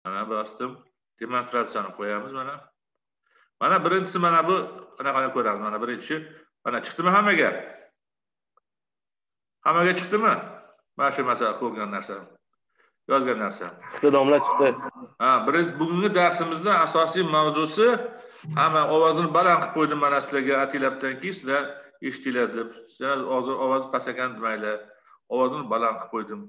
Mana bosdim. Demonstratsiyani qo'yamiz mana. Mana birinchisi mana bu qanaqa ko'ramiz. Mana birinchi mana chiqdimi hammaga? Hammaga chiqdimi? Mana shu masala ko'rgan narsa. Yozgan narsa. Chiqdi domla chiqdi. Ha, bugungi darsimizda asosiy mavzusi hamma ovozini baland qilib qo'ydim mana sizlarga atilabdan keyin sizlar eshitinglar deb. Sizlar ovoz pasagan demanglar. Ovozini baland qilib qo'ydim.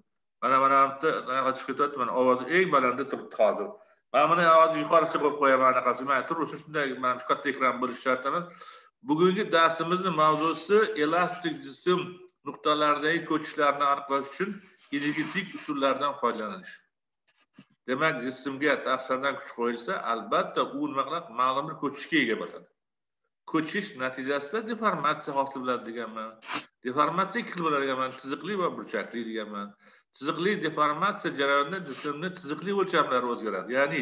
Mana bitta anaqa chiqib ketyapti. Mana ovozi eng balanda turibdi hozir. Mana buni ovozni yuqori chiqib qo'yaman anaqasi. Mana turib shunday mana shu katta ekran bo'lishi shart emas. Bugungi darsimizning mavzusi elastik jism nuqtalaridagi ko'chishlarni aniqlash uchun energetik usullardan foydalanish. Demak, jismga tashqaridan kuch qo'yilsa, albatta u nima qiladi? Ma'lum bir ko'chishga ega bo'ladi. Ko'chish natijasida deformatsiya hosil bo'ladi deganman. Deformatsiya ikki xil bo'lar ekan, chiziqli va burchakli deganman. Chiziqli deformatsiya jarayonida jismning chiziqli o'lchamlari o'zgaradi. Ya'ni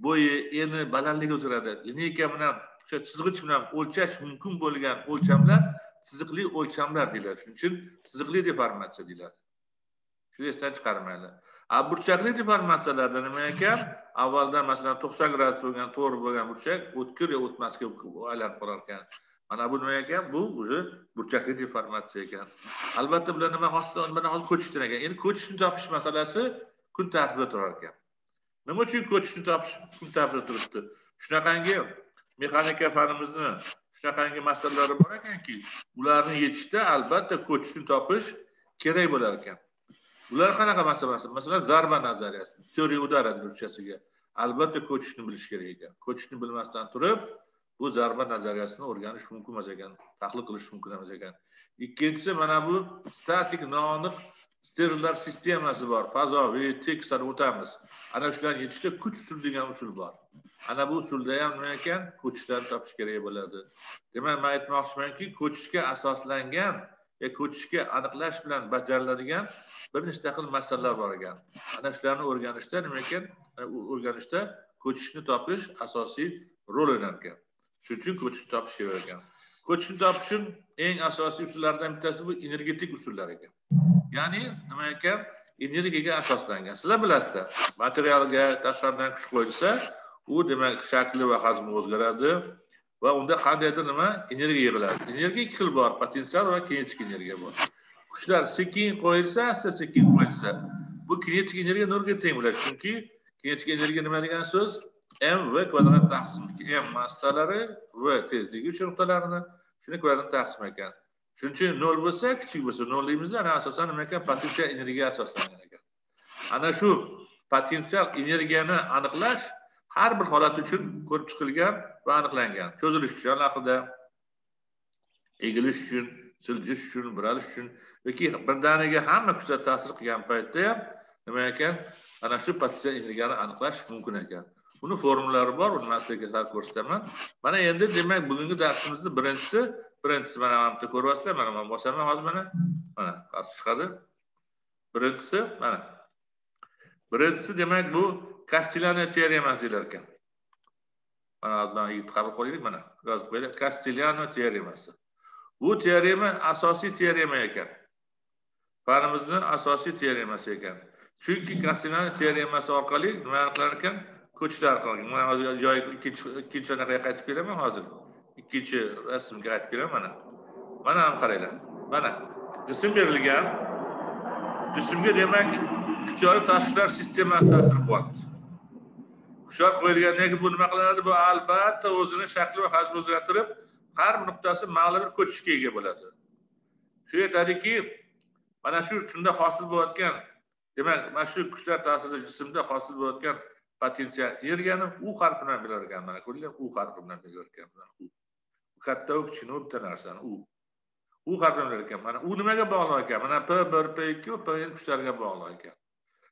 bo'yi, eni, balandligi o'zgaradi. Lineyka bilan, o'sha chizg'ich bilan o'lchash mumkin bo'lgan o'lchamlar chiziqli o'lchamlar deyiladi. Shuning uchun chiziqli deformatsiya deyiladi. Shuni esdan chiqarmaydi. Burchakli deformatsiyalarda nima ekan? Avvaldan masalan 90 gradus bo'lgan, to'g'ri bo'lgan burchak o'tkir yo o'tmasga aylanib qolar ekan. Mana bu nima ekan? Bu o'zi burchakli deformatsiya ekan. Albatta bular nima hosil, mana hozir ko'chishdan ekan. Endi ko'chishni topish masalasi kun tartibida turar ekan. Nima uchun ko'chishni topish kun tartibida turibdi? Shunaqangi mexanika fanimizni shunaqangi masalalari bor ekanki, ularni yechishda albatta ko'chishni topish kerak bo'lar ekan. Bular qanaqa masalasi? Masalan, zarba nazariyasi, teoriya udara burchasiga albatta ko'chishni bilish kerak ekan. Ko'chishni bilmasdan turib, bu zarba nazariyasini o'rganish mumkin emas ekan, tahlil qilish mumkin emas ekan. Ikkinchisi mana bu statik noaniq sterillar sistemasi bor. Fazoviy, tekisdan o'tamiz. Ana shularni yetishda kuch usul degan usul bor. Ana bu usulda ham nima ekan? Ko'chishlarni topish kerak bo'ladi. Demak, men aytmoqchimanki, ko'chishga asoslangan ko'chishga aniqlash bilan bajariladigan bir nechta xil masalalar bor ekan. Ana shularni o'rganishda nima ekan? O'rganishda ko'chishni topish asosiy rol o'ynaydigan. Shuning uchun ko'chishni topish kerak ekan. Ko'chishni topishning eng asosiy usullaridan bittasi bu energetik usullar ekan. Ya'ni nima ekan? Energiyaga asoslangan. Sizlar bilasizlar, materialga tashqaridan kuch qo'yilsa, u demak shakli va hajmi o'zgaradi. Va unda qandaydir nima energiya yig'iladi. Energiya ikki xil bor, potensial va kinetik energiya bor. Kuchlar sekin qo'yilsa, asta-sekin qo'yilsa, bu kinetik energiya nolga teng bo'ladi. Chunki kinetik energiya nima degan so'z? mv kvadrat taqsim m massalari v tezligi shu nuqtalarini shuni kvadrat taqsim ekan. Shuning uchun 0 bo'lsa, kichik bo'lsa 0 deymizda, ana asosan nima ekan? Potensial energiyaga asoslangan ekan. Ana shu potensial energiyani aniqlash har bir holat uchun ko'rib chiqilgan va aniqlangan. Cho'zilish uchun alohida, egilish uchun, siljish uchun, buralish uchun yoki birdaniga hamma kuchlar ta'sir qilgan paytda ham nima ekan? Ana shu potensial energiyani aniqlash mumkin ekan. Buni formulalari bor, uni men sizlarga ko'rsataman. Mana endi demak bugungi darsimizning birinchisi mana bitta ko'ryapsizlar, mana men bosaman hozir mana qas chiqadi. Birinchisi demak bu Castellano teoremasi deyilar ekan. Mana hozir yigit qabul qo'yaylik, mana yozib qo'yaylik. Castellano teoremasi. Bu teorema asosiy teorema ekan. Fanimizning asosiy teoremasi ekan. Chunki Castellano teoremasi orqali nima qilar ekan? Ko'chishlar orqali. Mana hozir joyi ikkinchi anaqa qaytib kelaman hozir. Ikkinchi rasmga qaytib kelaman mana. Mana ham qaranglar. Mana jism berilgan. Jismga demak kuchlar tashishlar sistemasi ta'sir qilyapti. Kuchlar qo'yilgandan keyin bu nima qilinadi? Bu albatta o'zini shakli va hajmini o'zgartirib, har bir nuqtasi ma'lum bir ko'chishga ega bo'ladi. Shu aytadiki, mana shu shunda hosil bo'layotgan, demak, mana shu kuchlar ta'sirida jismda hosil bo'layotgan potensial energiyani u harfi bilan berar ekan. Mana ko'ringlar, u harfi bilan berar ekan. Bu katta va kichkina bitta narsani u harfi bilan berar ekan. Mana u nimaga bog'liq ekan? Mana P1, P2 va P kuchlarga bog'liq ekan.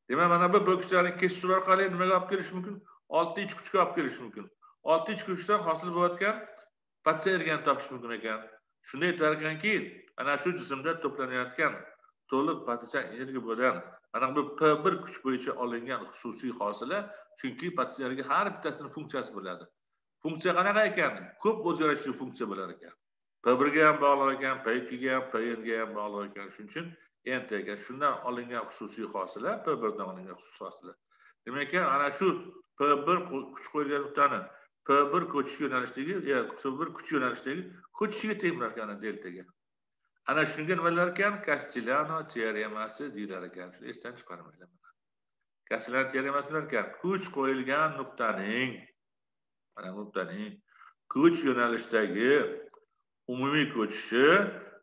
Demak, mana bu kuchlarning kesishuv orqali nimaga olib kelish mumkin? 6 kuchga olib kelish mumkin. 6 kuchdan hosil bo'layotgan potensial energiyani topish mumkin ekan. Shunday aytar ekanki, ana shu jismda to'planayotgan to'liq potensial energiya bo'lgan mana bu P1 kuch bo'yicha olingan xususiy hosila, chunki potensial energiya har bittasining funksiyasi bo'ladi. Funksiya qanaqa ekan? Ko'p o'zgarishli funksiya bo'lar ekan. P1 ga ham bog'liq ekan, P2 ga ham, Pn ga ham bog'liq ekan. Shuning uchun nt ga shundan olingan xususiy hosila P1 dan olingan xususiy hosila. Demak, ana shu P1 kuch qo'yilgan nuqtani P1 ko'chish yo'nalishdagi, P1 kuch yo'nalishdagi ko'chishiga teng bo'lar ekan deltaga. Ana shunga nima delar ekan? Castellano teoremasi deyilar ekan. Shuni esdan chiqarmaylar. Castellano teoremasi delar ekan, kuch qo'yilgan nuqtaning, mana nuqtaning kuch yo'nalishdagi umumiy ko'chishi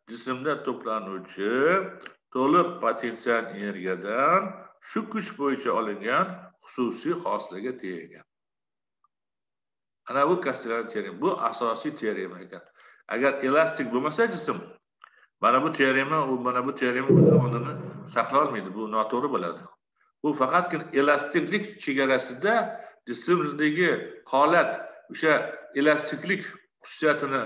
jismda to'planuvchi to'liq potensial energiyadan shu kuch bo'yicha olingan xususiy hosilaga teng ekan. Ana bu Castellano teorema, bu asosiy teorema ekan. Agar elastik bo'lmasa jism, mana bu teorema o'z o'rnini saqlay olmaydi, bu noto'g'ri bo'ladi. Bu faqatgina elastiklik chegarasida jismdagi holat o'sha elastiklik xususiyatini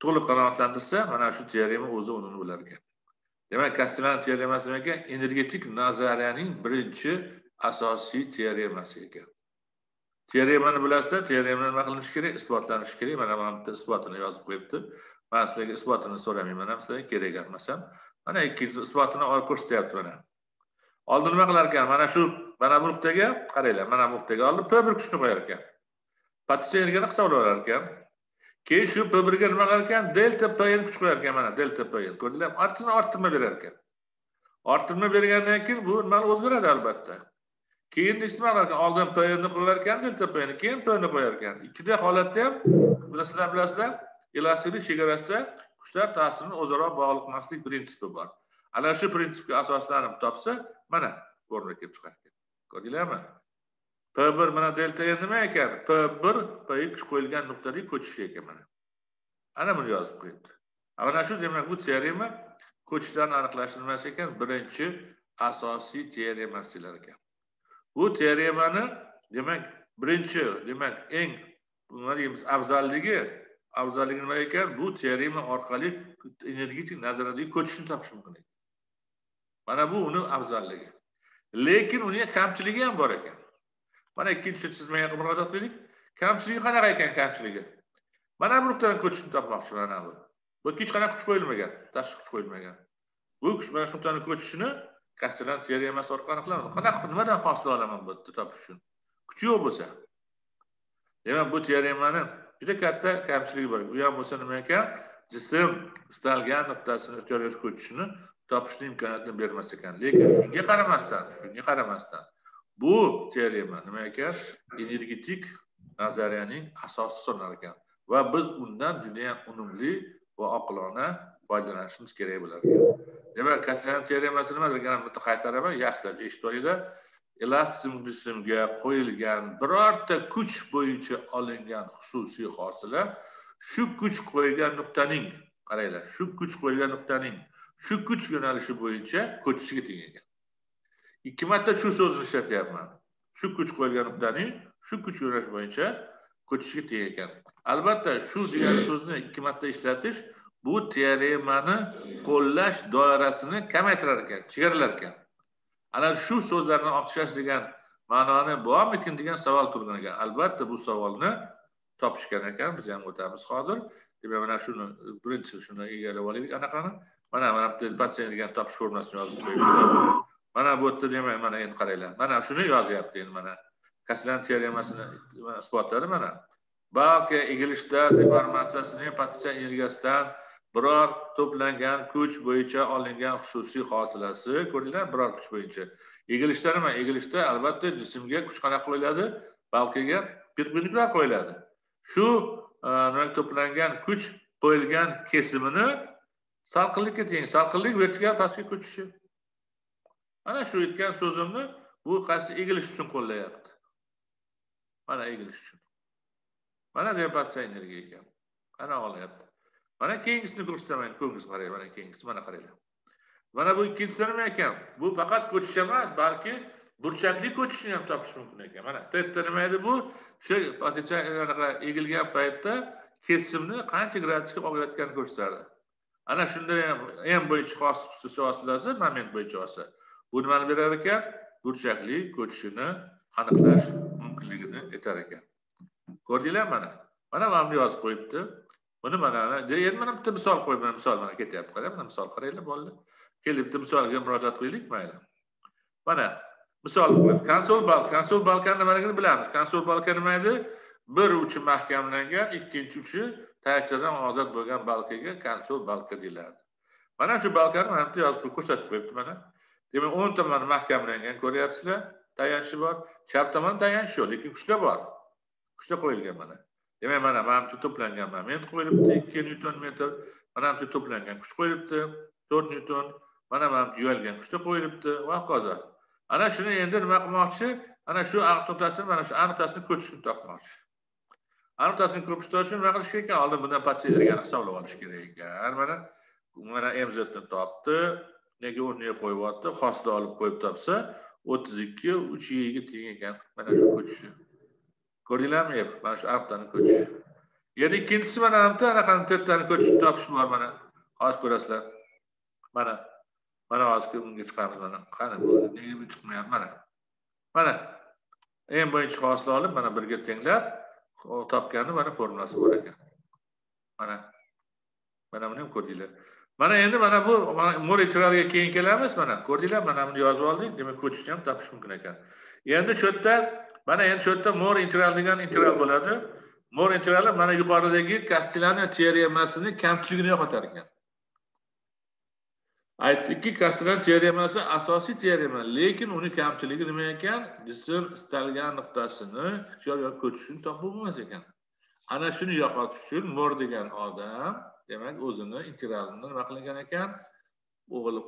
to'liq qanoatlantirsa, mana shu teorema o'zi o'rnini bo'lar ekan. Demak, Castellano teoremasi ekan, energetik nazariyaning birinchi asosiy teoremasi ekan. Teoremani bilasizlar, teorema nima qilinishi kerak? Isbotlanishi kerak. Mana bu yerda isbotini yozib qo'yibdi. Men sizlarga isbotini so'ramayman, ham sizlarga kerak emas ham. Mana ikkinchi isbotini ko'rsatyapti mana. Oldin nima qilar ekan? Mana bu nuqtaga qaranglar, mana bu nuqtaga oldin P1 kuchni qo'yar ekan. Potensial energiyani hisoblab olar ekan. Keyin shu P1 ga nima qilar ekan? Delta Pn kuch qo'yar ekan, mana delta Pn. Ko'rdinglarmi? Orttirma berar ekan. Orttirma bergandan keyin bu nima o'zgaradi albatta. Keyin nima qilar ekan? Oldin Pn ni qo'yar ekan, delta Pn, keyin P ni qo'yar ekan. Ikkita holatda ham bilasizlar, elastiklik chegarasida kuchlar ta'sirining o'zaro bog'liqmaslik prinsipi bor. Ana shu prinsipga asoslanib topsa, mana o'rniga kelib chiqar ekan. Ko'rdinglarmi? P1 mana delta N nima ekan? P1 P kuch qo'yilgan nuqtadagi ko'chish ekan mana. Ana buni yozib qo'yibdi. Ana shu demak bu teorema ko'chishlarni aniqlashni nimasi ekan? Birinchi asosiy teoremasi ekan. Bu teoremani demak birinchi, demak eng nima deymiz, afzalligi nima ekan? Bu teorema orqali energetik nazariyadagi ko'chishni topish mumkin ekan. Mana bu uni afzalligi. Lekin uning kamchiligi ham bor ekan. Mana ikkinchi chizmaga murojaat qiling. Kamchiligi qanaqa ekan kamchiligi? Mana bu nuqtadan ko'chishni topmoqchi mana bu. Bu hech qanaqa kuch qo'yilmagan, tashqi kuch qo'yilmagan. Bu kuch mana shu nuqtadan ko'chishini Castellano teoremasi orqali aniqlamadim. Qanaqa nimadan hosil olaman bu topish uchun? Kuch yo'q bo'lsa. Demak, bu teoremani juda katta kamchiligi bor. Bu ham bo'lsa nima ekan? Jism istalgan nuqtasini joylash ko'chishini topishning imkoniyatini bermas ekan. Lekin shunga qaramasdan bu teorema nima ekan? Energetik nazariyaning asosi hisoblanar ekan va biz undan juda ham unumli va oqilona foydalanishimiz kerak bo'lar ekan. Demak, Castellano teoremasi nima degan bitta qaytaraman, yaxshilab eshitib olinglar. Elastik jismga qo'yilgan birorta kuch bo'yicha olingan xususiy hosila shu kuch qo'yilgan nuqtaning, qaranglar, shu kuch qo'yilgan nuqtaning shu kuch yo'nalishi bo'yicha ko'chishiga teng ekan. Ikki marta shu so'zni ishlatyapman. Shu kuch qo'yilgan nuqtaning shu kuch yo'nalishi bo'yicha ko'chishiga teng ekan. Albatta, shu degan so'zni ikki marta ishlatish bu teoremani qo'llash doirasini kamaytirar ekan, chegaralar ekan. Ana shu so'zlarni olib tashlash degan ma'noni bormikin degan savol tug'ilgan ekan. Albatta bu savolni topishgan ekan. Biz ham o'tamiz hozir. Demak, mana shuni birinchi shuni egallab olaylik anaqani. Mana bitta patsiyent degan topish formulasini yozib qo'yibdi. Mana bu yerda demak, mana endi qaranglar. Mana shuni yozyapti endi mana. Castellano teoremasini isbotladi mana. Balki egilishda deformatsiyasining potensial energiyasidan biror to'plangan kuch bo'yicha olingan xususiy hosilasi, ko'rdinglar, biror kuch bo'yicha. Egilishda nima? Egilishda albatta jismga kuch qanaqa qo'yiladi? Balkiga perpendikulyar qo'yiladi. Shu nima to'plangan kuch qo'yilgan kesimini salqinlikka teng. Salqinlik vertikal pastga ko'chishi. Mana shu aytgan so'zimni bu qaysi egilish uchun qo'llayapti. Mana egilish uchun. Mana deformatsiya energiya ekan. Ana olyapti. Mana keyingisini ko'rsataman, ko'ngilsiz qarang, mana keyingisi, mana qaranglar. Mana bu ikkinchisi nima ekan? Bu faqat ko'chish emas, balki burchakli ko'chishni ham topish mumkin ekan. Mana tetta nima edi bu? O'sha potensial egilgan paytda kesimni qancha gradusga og'ayotganini ko'rsatadi. Ana shunda ham bo'yicha xos xususiy hosilasi moment bo'yicha olsa, bu nimani berar ekan? Burchakli ko'chishini aniqlash mumkinligini aytar ekan. Ko'rdinglar mana. Mana mana yozib qo'yibdi. Buni mana bitta misol qo'yib, misol mana ketyapti. Qarang, mana misol qaranglar bolalar. Kelib bitta misolga murojaat qilaylik, mayli. Mana misol qo'yib, konsol balkan nimaligini bilamiz. Konsol balka nima edi? Bir uchi mahkamlangan, ikkinchi uchi tagchadan ozod bo'lgan balkaga konsol balka deyiladi. Mana shu balkani mana bu yozib ko'rsatib qo'yibdi mana. Demak, 10 tomon mahkamlangan ko'ryapsizlar, tayanchi bor. Chap tomon tayanchi yo'q, lekin kuchlar bor. Kuchlar qo'yilgan mana. Demak, mana bu to'plangan moment qo'yilibdi 2 newton metr. Mana bu to'plangan kuch qo'yilibdi 4 newton. Mana bu yuvalgan kuchlar qo'yilibdi va hokazo. Ana shuni endi nima qilmoqchi? Ana shu aniqtasini, mana shu aniqtasini ko'chishni topmoqchi. Aniqtasini ko'pish uchun nima qilish kerak ekan? Oldin bundan patsientlarga hisoblab olish kerak ekan. Mana MZ ni topdi. Nega o'rniga qo'yibdi? Hosil olib qo'yib topsa 32 3 ga teng ekan. Mana shu ko'chishi. Ko'rdinglarmi? Mana shu aniqtani ko'chishi. Yana ikkinchisi mana hamda anaqani to'rttani ko'chishni topish bor mana. Hozir ko'rasizlar. Mana hozir unga chiqamiz mana. Qani bu nega chiqmayapti mana. Mana eng birinchi hosil olib mana birga tenglab topgani mana formulasi bor ekan. Mana buni ham ko'rdinglar. Mana endi mana bu mor integralga keyin kelamiz mana. Ko'rdinglar, mana buni yozib oldik. Demak, ko'chishni ham topish mumkin ekan. Endi shu yerda mor integral degan integral bo'ladi. Mor integrali mana yuqoridagi Castellani teoremasini kamchiligini yo'qotar ekan. Aytdikki, Castellani teoremasi asosiy teorema, lekin uni kamchiligi nima ekan? Jism istalgan nuqtasini yo'q ko'chishini topib bo'lmas ekan. Ana shuni yo'qotish uchun mor degan odam, demak, o'zini integralini nima qilgan ekan?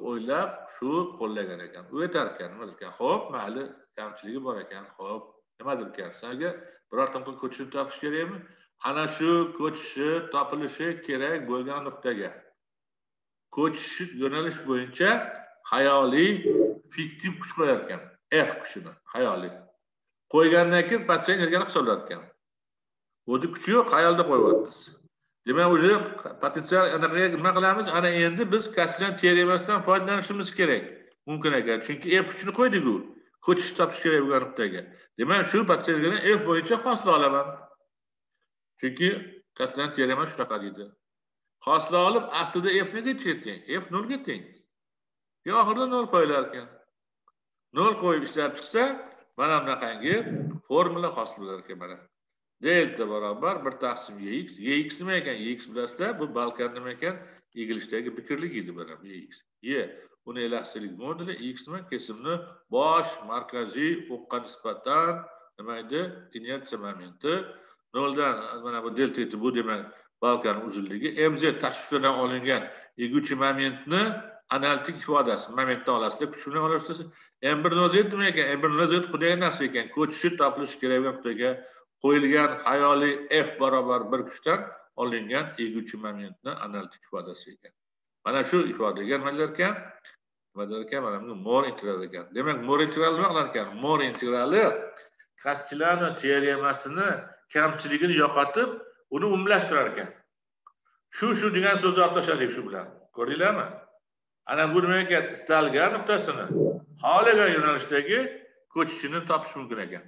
O'ylab, shu qo'llagan ekan. U yetar ekan, nima ekan? Xo'p, mayli, kamchiligi bor ekan. Xo'p, nimadir ekan? Senga birorta ko'chishni topish kerakmi? Ana shu ko'chishi topilishi kerak bo'lgan nuqtaga ko'chish yo'nalish bo'yicha xayoliy fiktiv kuch qo'yar ekan. F kuchini xayoliy qo'ygandan keyin patsient yerga hisoblar ekan. O'zi kuchi yo'q, xayolda qo'yyapmiz. Demak, o'zi potensial nima qilamiz? Ana endi biz Castellani teoremasidan foydalanishimiz kerak. Mumkin ekan. Chunki F kuchini qo'ydik-ku. Ko'chish topish kerak bo'lgan nuqtaga. Demak, shu patsiyentga F bo'yicha hosil olaman. Chunki Castellani teoremasi shunaqa deydi. Hosil olib, aslida F nega teng? F 0 ga teng. Oxirida 0 qo'yilar ekan. 0 qo'yib ishlab chiqsa, mana bunaqangi formula hosil bo'lar ekan mana. Delta barobar 1 taqsim Yx. Yx nima ekan? Yx bilasizlar, bu balkan nima ekan? Egilishdagi bikrlik edi mana Yx. Y uni elastiklik moduli, X nima? Kesimni bosh markaziy o'qqa nisbatan nima edi? Inersiya momenti 0 dan mana bu delta bu demak balkan uzunligi, mz tashqaridan olingan eguvchi momentni analitik ifodasi. Momentdan olasizlar, kuch bilan olasiz. M1 nozet nima ekan? M1 nozet quyiga narsa ekan. Ko'chishi topilishi kerak bo'lgan nuqtaga qo'yilgan xayoliy F barobar 1 kuchdan olingan eguvchi momentni analitik ifodasi ekan. Mana shu ifodaga nima der ekan? Nima der ekan? Mana bu mor integral ekan. Demak, mor integral nima qilar ekan? Mor integrali Castellani teoremasini kamchiligini yo'qotib, uni umumlashtirar ekan. Shu degan so'zni olib tashladik shu bilan. Ko'rdinglarmi? Ana bu nima ekan? Istalgan nuqtasini xohlagan yo'nalishdagi ko'chishini topish mumkin ekan.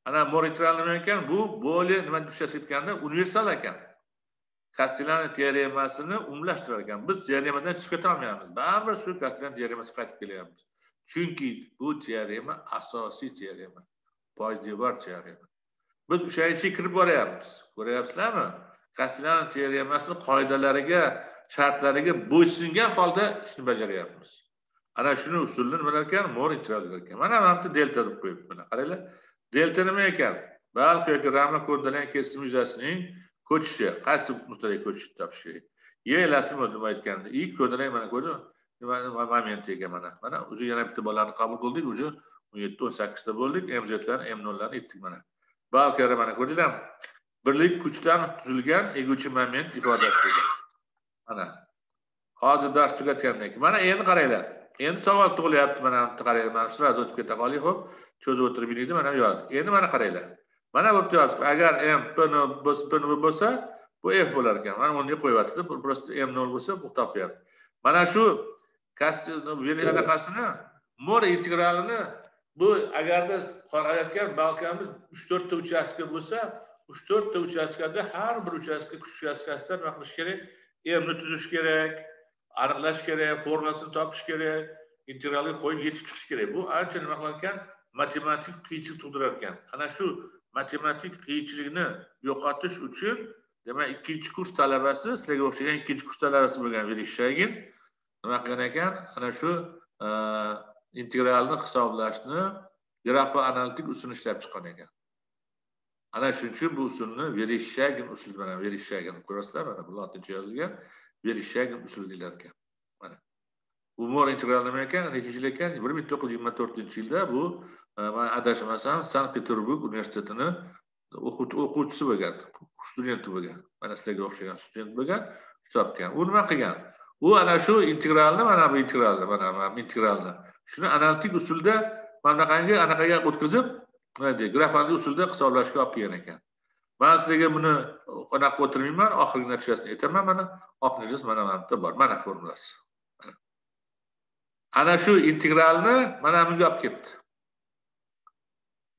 Ana mor integral nima ekan? Bu bolli nima deb aytganda universal ekan. Castellani teoremasini umumlashtirar ekan. Biz teoremadan chiqib keta olmaymiz. Baribir shu Castellani teoremasiga qaytib kelyapmiz. Chunki bu teorema asosiy teorema. Poydevor teorema. Biz o'sha ichiga kirib boryapmiz. Ko'ryapsizlarmi? Castellani teoremasini qoidalariga, shartlariga bo'ysungan holda ishni bajaryapmiz. Ana shuni usulni nima ekan? Mor integral ekan. Mana bu delta deb qo'yib mana. Qaranglar. Delta nima ekan? Balki yoki rama ko'rdilan kesim yuzasining ko'chishi, qaysi nuqtada ko'chishni topish kerak. Y elasini o'zim aytganda, I ko'rdilan mana ko'rdi. Nima moment ekan mana. Mana o'zi yana bitta bolani qabul qildik, o'zi 17 18 ta bo'ldik. MZ-larni, M0'larni yetdik mana. Balki mana ko'rdinglarmi? Birlik kuchdan tuzilgan eguvchi moment ifodasi ekan. Mana. Hozir dars tugatgandan keyin mana endi qaranglar. Endi savol tug'ilyapti mana qaranglar. Mana shu o'tib keta qoling, xo'p. Cho'zib o'tirib edi, mana yozdik. Endi mana qaranglar. Mana bu yozdik. Agar M P0 bo'lsa, bu F bo'lar ekan. Mana uni qo'yibdi. Bu prosta M0 bo'lsa, bu topyapti. Mana shu anaqasini mor integralini bu agarda qarayotgan balkanimiz 3-4 ta uchastka bo'lsa, 3-4 ta uchastkada har bir uchastka kuch uchastkasidan nima qilish kerak? M'ni tuzish kerak, aniqlash kerak, formulasini topish kerak. integralga qo'yib yetib chiqish kerak. Bu ancha nima qilar ekan, matematik qiyinchilik tug'dirar ekan. Ana shu matematik qiyinchilikni yo'qotish uchun, demak, ikkinchi kurs talabasi, sizlarga o'xshagan ikkinchi kurs talabasi bo'lgan Vereshchagin nima qilgan ekan? Ana shu integralni hisoblashni grafoanalitik usulni ishlab chiqqan ekan. Ana shuning uchun bu usulni Vereshchagin usuli bilan Vereshchagin ko'rasizlar, mana bu latincha yozilgan Vereshchagin usuli deyiladi ekan. Mana. Bu Mohr integral nima ekan? Nechinchi yil ekan? 1924-yilda bu men adashmasam Sankt-Peterburg universitetini o'quvchisi bo'lgan, studenti bo'lgan. Mana sizlarga o'xshagan student bo'lgan, topgan. U nima qilgan? U ana shu integralni, mana bu integralni, mana bu integralni shuni analitik usulda mana anaqaga o'tkazib, grafoanalitik usulda hisoblashga olib kelgan ekan. Men sizlarga buni qanaqa o'tirmayman, oxirgi natijasini aytaman. Mana oxirgi natijasi mana bu yerda bor. Mana formulasi. Ana shu integralni mana bunga olib ketdi.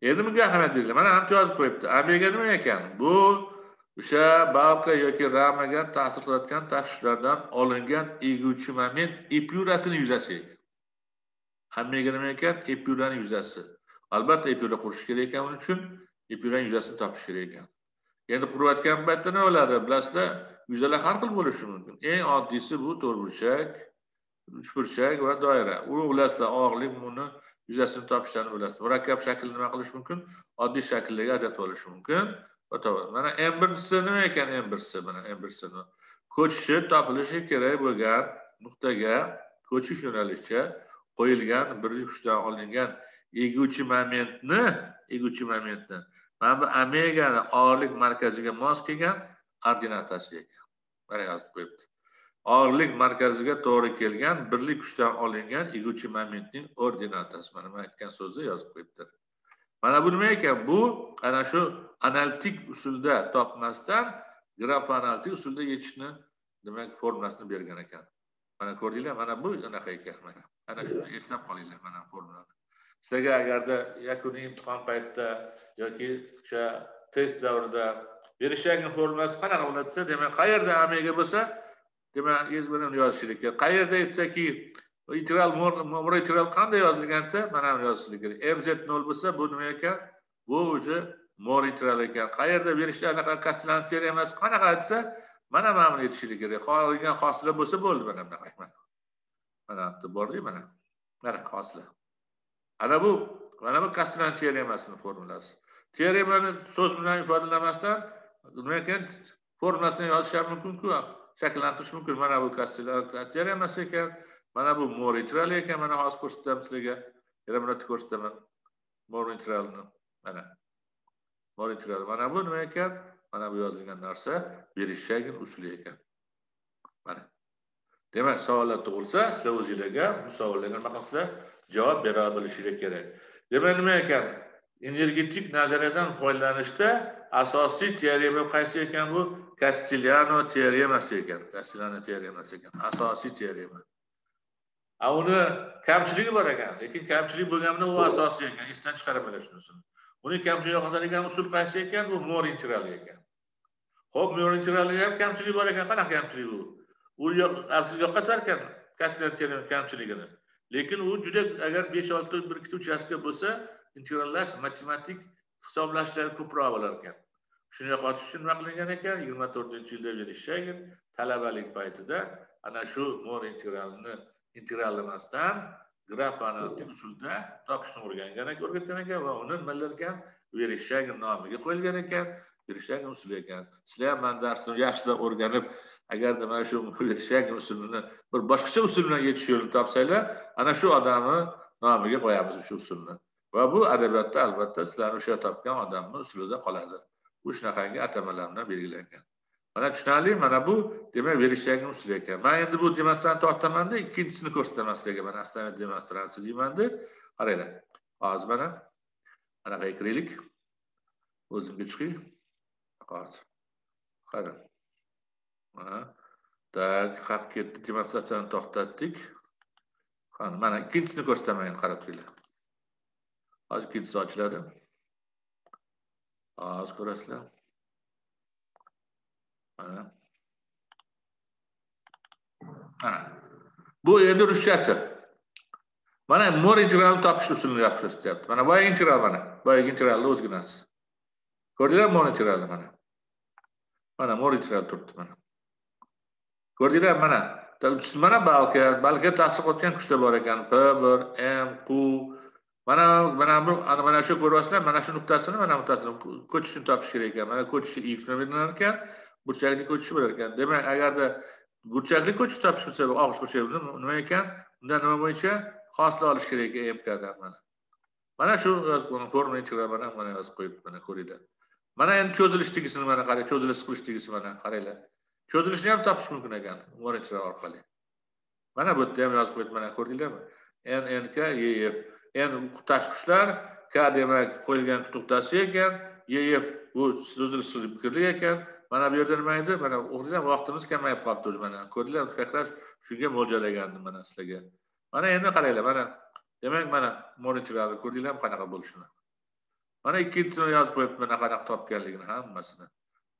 Endi bunga ahamiyat beriladi. Mana ham yozib qo'yibdi. Amiga nima ekan? Bu o'sha balqa yoki ramaga ta'sir qilayotgan tashvishlardan olingan eguvchi moment epyurasining yuzasi ekan. Amiga nima ekan? Epyuraning yuzasi. Albatta epyura qurish kerak ekan, uning uchun epyuraning yuzasini topish kerak ekan. Endi qurayotgan paytda nima bo'ladi? Bilasizlar, yuzalar har xil bo'lishi mumkin. Eng oddiysi bu to'rtburchak, uchburchak va doira. U bilasizlar, og'irlik buni yuzasini topishni bilasizlar. Murakkab shaklni nima qilish mumkin? Oddiy shakllarga ajratib olish mumkin. Mana M1si nima ekan? M1si mana M1sini ko'chishi topilishi kerak bo'lgan nuqtaga ko'chish yo'nalishicha qo'yilgan birlik kuchdan olingan eguvchi momentni mana bu omegani og'irlik markaziga mos kelgan ordinatasi ekan. Mana yozib qo'yibdi. Og'irlik markaziga to'g'ri kelgan birlik kuchdan olingan eguvchi momentning ordinatasi. Mana men aytgan so'zni yozib qo'yibdi. Mana bu nima ekan? Bu ana shu analitik usulda topmasdan grafoanalitik usulda yechishni demak formulasini bergan ekan. Mana ko'rdinglar, mana bu anaqa ekan mana. Ana shuni eslab qolinglar mana formulani. Sizlarga agarda yakuniy imtihon paytida yoki o'sha test davrida Vereshchagin formulasi qanaqa bo'ladsa, demak qayerda omega bo'lsa, demak ez bilan yozishingiz kerak. Qayerda aytsaki integral Mohr integral qanday yozilgansa, mana buni yozishingiz kerak. mz0 bo'lsa, bu nima ekan? Bu o'zi Mohr integral ekan. Qayerda Vereshchagin anaqa Castellani teoremasi qanaqa desa, mana buni aytishingiz kerak. Qolgan hosila bo'lsa bo'ldi mana bunaqa. Mana bu bordi mana. Mana hosila. Mana bu Castellani teoremasinin formulasi. Teoremani so'z bilan ifodalamasdan nima ekan? Formulasini yozish mumkin-ku, shakllantirish mumkin. Mana bu Castellani teoremasi ekan, mana bu Mohr integral ekan, mana hozir ko'rsataman sizlarga. Yana buni ko'rsataman. Mohr integralni. Mana. Mohr integral. Mana bu nima ekan? Mana bu yozilgan narsa Vereshchagin usuli ekan. Mana. Demak, savollar tug'ilsa, sizlar o'zingizlarga bu savollarga nima qilasizlar? Javob bera bilishingiz kerak. Demak, nima ekan? Energetik nazariyadan foydalanishda asosiy teorema qaysi ekan? Bu Castellani teoremasi ekan. Castellani teoremasi ekan. Asosiy teorema. Uni kamchiligi bor ekan, lekin kamchilik bo'lganida u asosiy ekan. Esdan chiqaramanglar shunisini. Uning kamchiligi yo'qotadigan usul qaysi ekan? Bu Mohr integrali ekan. Xo'p, Mohr integraliga ham kamchiligi bor ekan. Qanaqa kamchiligi bu? U yo'qotar ekan Castellani teorema kamchiligini. Lekin u juda agar 5-6 bir-ikki uchastka bo'lsa, integrallash matematik hisoblashlar ko'proq bo'lar ekan. Shuni yo'qotish uchun nima qilingan ekan? 24-yilda Vereshchagin talabalik paytida ana shu Mohr integralini integrallamasdan grafoanalitik usulda topishni o'rgatgan ekan va uni nimalarga Vereshchagin nomiga qo'yilgan ekan. Vereshchagin usuli ekan. Sizlar ham men darsni yaxshilab o'rganib, agarda mana shu Vereshchagin usulini bir boshqacha usul bilan yechish yo'lini topsanglar, ana shu odamni nomiga qo'yamiz shu usulni. Va bu adabiyotda albatta sizlar o'sha topgan odamni usulida qoladi. Bu shunaqangi atamalardan belgilangan. Mana tushunarli, mana bu demak Vereshchagin usuli ekan. Men endi bu demonstratsiya tortamanda ikkinchisini ko'rsataman sizlarga. Mana astomat demonstratsiya deymanda. Qaranglar. Hozir mana anaqa kiraylik. O'zimga chiqing. Hozir. Qarang. Tak, haq ketdi, demonstratsiyani to'xtatdik. Mana ikkinchisini ko'rsataman, qarab turinglar. Hozir ikkinchisi ochiladi. Hozir ko'rasizlar. Mana. Bu endi ruschasi. Mana mor integralni topish usulini yaxshi ko'rsatyapti. Mana boya integral mana. Boyagi integralni o'zginasi. Ko'rdinglar mor integralni mana. Mana mor integral turibdi mana. Ko'rdinglar mana. Mana balga ta'sir qilgan kuchlar bor ekan. P1, M, Q. Mana shu ko'ryapsizlar, mana shu nuqtasini, mana nuqtasini ko'chishini topish kerak ekan. Mana ko'chishi x bilan berilar ekan, burchakli ko'chishi bo'lar ekan. Demak, agarda burchakli ko'chish topish bo'lsa, og'iz burchagi nima ekan? Unda nima bo'yicha hosil olish kerak ekan MK dan mana. Mana shu formula integral mana yozib qo'yibdi, mana ko'ringlar. Mana endi cho'zilish tegisini mana qarang, cho'zilish qilish tegisi mana qaranglar. Cho'zilishni ham topish mumkin ekan mor integral orqali. Mana bu yerda ham yozib qo'yibdi, mana ko'rdinglarmi? N K Y F. N tashqi kuchlar, K demak qo'yilgan nuqtasi ekan, Y F bu cho'zilish biqirlik ekan. Mana bu yerda nima edi? Mana o'qinglar, vaqtimiz kamayib qolibdi o'zi mana. Ko'rdinglar, takror shunga mo'ljalagandim mana sizlarga. Mana endi qaranglar, mana demak mana mor integralni ko'rdinglarmi qanaqa bo'lishini. Mana ikkinchisini yozib qo'yibdi, mana qanaqa topganligini hammasini.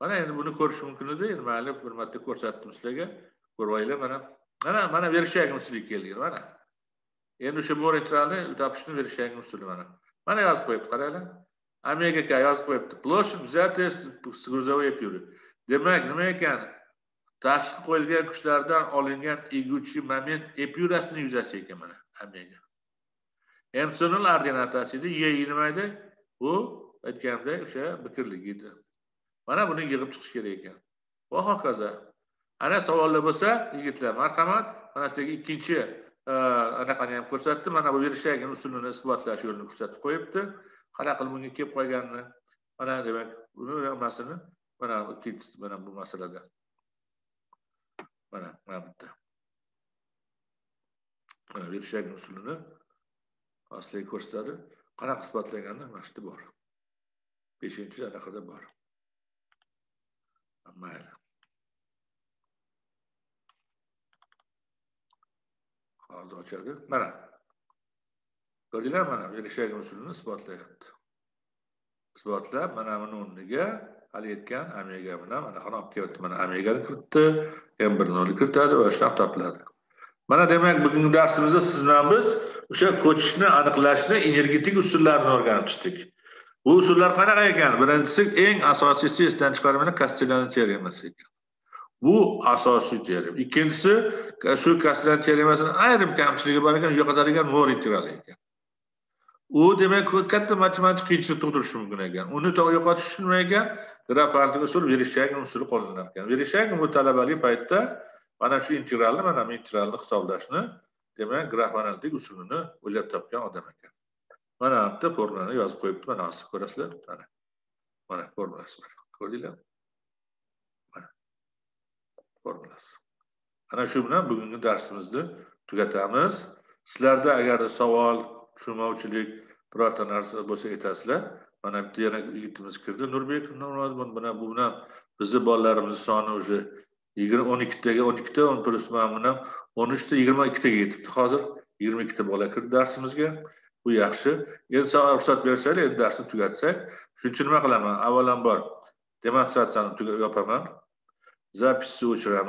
Mana endi buni ko'rish mumkin edi, endi mayli bir marta ko'rsatdim sizlarga. Ko'rib olinglar mana verishgan usulga keldik mana. Endi shu mor integralni topishni verishgan usuli mana. Mana yozib qo'yibdi, qaranglar. Omega K yozib qo'yibdi. Площадь взятая с грузовой эпюры. Demak, nima ekan? Tashqi qo'yilgan kuchlardan olingan eguvchi moment epyurasining yuzasi ekan mana omega. Emsonul ordinatasi edi, y nima edi? Bu aytganimdek o'sha biqirlik edi. Mana buni yig'ib chiqish kerak ekan. Va hokazo. Ana savollar bo'lsa, yigitlar, marhamat, mana sizga ikkinchi anaqani ham ko'rsatdim. Mana bu verishgan usulini isbotlash yo'lini ko'rsatib qo'yibdi. Qanaqa qilib bunga kelib qolganini. Mana demak, buni hammasini mana ikkinchisi mana bu masalada. Mana bitta. Mana verishgan usulini asliga ko'rsatadi. Qanaqa isbotlaganini mana shu bor. 5-chi anaqada bor. Mayli. Hozir ochadi. Mana. Ko'rdinglar, mana verishgan usulini isbotlayapti. Isbotlab mana buni o'rniga hal etgan omega bilan mana qana olib kelyapti. Mana omegani kiritdi, M1 kiritadi va shunday topiladi. Mana demak bugungi darsimizda siz bilan biz o'sha ko'chishni aniqlashni energetik usullarini o'rganib chiqdik. Bu usullar qanaqa ekan? Birinchisi eng asosiysi esdan chiqarmagan Castellani teoremasi ekan. Bu asosiy teorem. Ikkinchisi shu Castellani teoremasining ayrim kamchiligi bor ekan, yo'qotadigan mor integral ekan. U demak katta matematik qiyinchilik tug'dirishi mumkin ekan. Uni yo'qotish uchun nima ekan? Grafik usul, verishgan usuli qo'llanar ekan. Verishgan bu talabalik paytda mana shu integralni, mana bu integralni hisoblashni, demak graf analitik usulini o'ylab topgan odam ekan. Mana bitta formulani yozib qo'yibdi, mana hozir ko'rasizlar. Mana formulasi bor. Ko'rdinglar? Mana formulasi. Ana shu bilan bugungi darsimizni tugatamiz. Sizlarda agar savol, tushunmovchilik birorta narsa bo'lsa aytasizlar. Mana bitta yana yigitimiz kirdi, Nurbek. Mana bu bilan bizning bolalarimiz soni o'sha 12 taga 12 ta, 10 plus bilan 13 ta 22 taga yetibdi. Hozir 22 ta bola kirdi darsimizga. Bu yaxshi. Endi ruxsat bersanglar, endi darsni tugatsak, shuning uchun nima qilaman? Avvalambor demonstratsiyani yopaman. Zapisni o'chiraman.